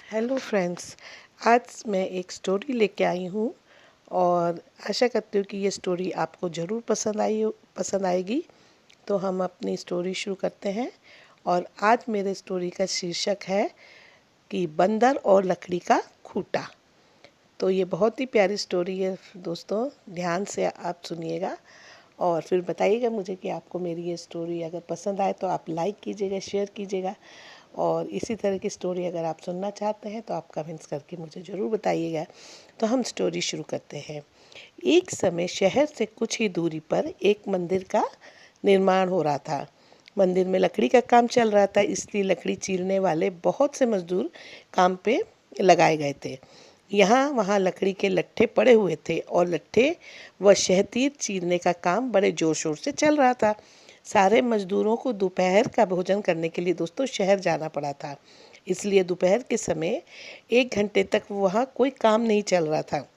Hello friends. आज मैं एक स्टोरी लेके आई हूँ और आशा करती हूँ कि ये स्टोरी आपको ज़रूर पसंद आएगी। तो हम अपनी स्टोरी शुरू करते हैं। और आज मेरे स्टोरी का शीर्षक है कि बंदर और लकड़ी का खूंटा। तो ये बहुत ही प्यारी स्टोरी है दोस्तों, ध्यान से आप सुनिएगा और फिर बताइएगा मुझे कि आपको मेरी ये स्टोरी अगर पसंद आए तो आप लाइक कीजिएगा, शेयर कीजिएगा। और इसी तरह की स्टोरी अगर आप सुनना चाहते हैं तो आप कमेंट्स करके मुझे ज़रूर बताइएगा। तो हम स्टोरी शुरू करते हैं। एक समय शहर से कुछ ही दूरी पर एक मंदिर का निर्माण हो रहा था। मंदिर में लकड़ी का काम चल रहा था, इसलिए लकड़ी चीरने वाले बहुत से मजदूर काम पे लगाए गए थे। यहाँ वहाँ लकड़ी के लट्ठे पड़े हुए थे और लट्ठे व शहतीर चीरने का काम बड़े ज़ोर शोर से चल रहा था। सारे मजदूरों को दोपहर का भोजन करने के लिए दोस्तों शहर जाना पड़ा था, इसलिए दोपहर के समय 1 घंटे तक वहाँ कोई काम नहीं चल रहा था।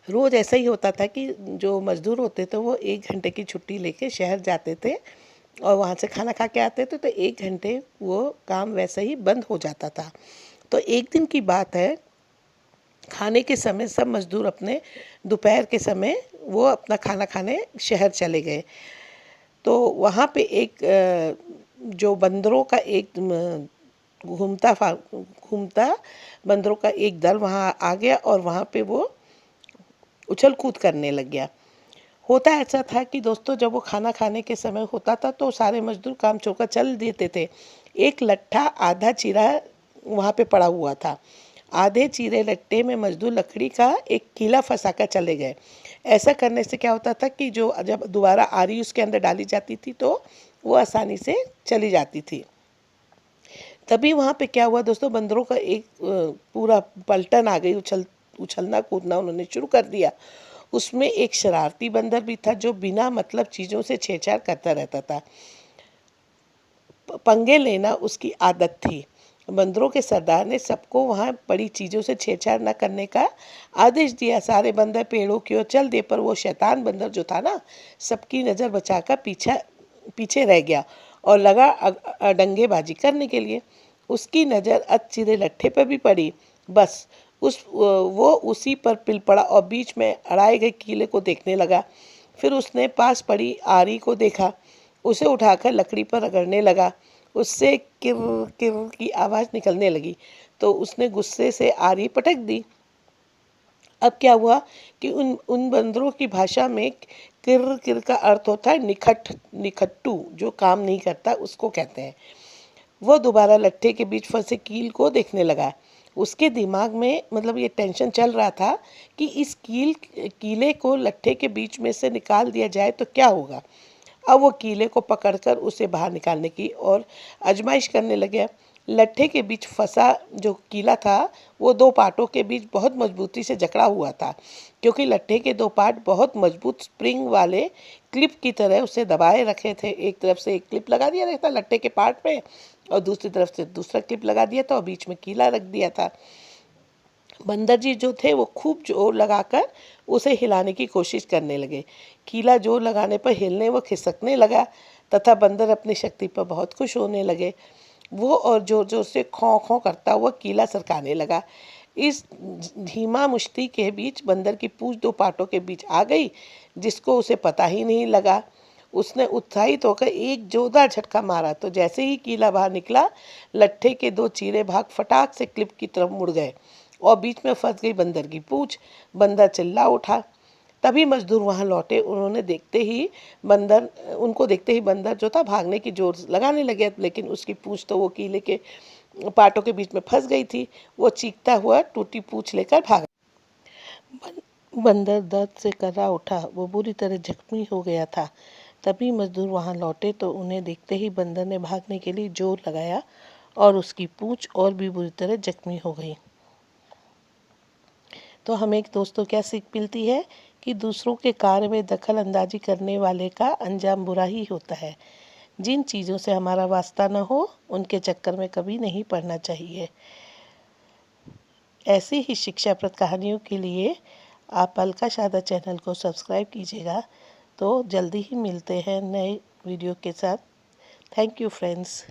रोज़ ऐसा ही होता था कि जो मजदूर होते थे वो 1 घंटे की छुट्टी लेके शहर जाते थे और वहाँ से खाना खा के आते थे, तो 1 घंटे वो काम वैसे ही बंद हो जाता था। तो एक दिन की बात है, खाने के समय सब मजदूर अपने दोपहर के समय वो अपना खाना खाने शहर चले गए। तो वहाँ पे एक जो बंदरों का एक घूमता बंदरों का एक दल वहाँ आ गया और वहाँ पे वो उछल कूद करने लग गया। होता ऐसा था कि दोस्तों जब वो खाना खाने के समय होता था तो सारे मजदूर काम छोड़कर चल देते थे। एक लट्ठा आधा चीरा वहाँ पे पड़ा हुआ था। आधे चीरे लट्टे में मजदूर लकड़ी का एक कीला फंसा कर चले गए। ऐसा करने से क्या होता था कि जो जब दोबारा आरी उसके अंदर डाली जाती थी तो वो आसानी से चली जाती थी। तभी वहाँ पे क्या हुआ दोस्तों, बंदरों का एक पूरा पलटन आ गई। उछलना कूदना उन्होंने शुरू कर दिया। उसमें एक शरारती बंदर भी था जो बिना मतलब चीज़ों से छेड़छाड़ करता रहता था। पंगे लेना उसकी आदत थी। बंदरों के सरदार ने सबको वहाँ पड़ी चीज़ों से छेड़छाड़ न करने का आदेश दिया। सारे बंदर पेड़ों की ओर चल दिए, पर वो शैतान बंदर जो था ना, सबकी नज़र बचाकर पीछे रह गया और लगा अडंगेबाजी करने के लिए। उसकी नज़र अधचीरे लट्ठे पर भी पड़ी। बस वो उसी पर पिल पड़ा और बीच में अड़ाए गए कीले को देखने लगा। फिर उसने पास पड़ी आरी को देखा, उसे उठाकर लकड़ी पर रगड़ने लगा। उससे किर किर की आवाज़ निकलने लगी, तो उसने गुस्से से आरी पटक दी। अब क्या हुआ कि उन उन बंदरों की भाषा में किर किर का अर्थ होता है निखट्टू, जो काम नहीं करता उसको कहते हैं। वो दोबारा लट्ठे के बीच फंसे कील को देखने लगा। उसके दिमाग में मतलब ये टेंशन चल रहा था कि इस कीले को लट्ठे के बीच में से निकाल दिया जाए तो क्या होगा। अब वो कीले को पकड़कर उसे बाहर निकालने की और आजमाइश करने लगे। लट्ठे के बीच फंसा जो कीला था वो दो पार्टों के बीच बहुत मजबूती से जकड़ा हुआ था, क्योंकि लट्ठे के दो पार्ट बहुत मजबूत स्प्रिंग वाले क्लिप की तरह उसे दबाए रखे थे। एक तरफ से एक क्लिप लगा दिया रहता लट्ठे के पार्ट पे और दूसरी तरफ से दूसरा क्लिप लगा दिया था और बीच में कीला रख दिया था। बंदर जी जो थे वो खूब जोर लगाकर उसे हिलाने की कोशिश करने लगे। कीला जोर लगाने पर हिलने व खिसकने लगा तथा बंदर अपनी शक्ति पर बहुत खुश होने लगे। वो और जोर जोर से खौं खौं करता हुआ कीला सरकाने लगा। इस धीमा मुश्ती के बीच बंदर की पूंछ दो पाटों के बीच आ गई, जिसको उसे पता ही नहीं लगा। उसने उत्साहित होकर एक जोरदार झटका मारा, तो जैसे ही कीला बाहर निकला, लट्ठे के दो चीरे भाग फटाक से क्लिप की तरफ मुड़ गए और बीच में फंस गई बंदर की पूंछ। बंदर चिल्ला उठा। तभी मजदूर वहां लौटे। उनको देखते ही बंदर जो था भागने की जोर लगाने लगे, लेकिन उसकी पूंछ तो वो कीले के पाटों के बीच में फंस गई थी। वो चीखता हुआ टूटी पूंछ लेकर भागा। बंदर दर्द से कर्रा उठा, वो बुरी तरह जख्मी हो गया था। तभी मजदूर वहां लौटे तो उन्हें देखते ही बंदर ने भागने के लिए जोर लगाया और उसकी पूंछ और भी बुरी तरह जख्मी हो गई। तो हमें दोस्तों क्या सीख मिलती है कि दूसरों के कार्य में दखल अंदाजी करने वाले का अंजाम बुरा ही होता है। जिन चीज़ों से हमारा वास्ता न हो उनके चक्कर में कभी नहीं पड़ना चाहिए। ऐसी ही शिक्षाप्रद कहानियों के लिए आप अलका शादा चैनल को सब्सक्राइब कीजिएगा। तो जल्दी ही मिलते हैं नए वीडियो के साथ। Thank you friends.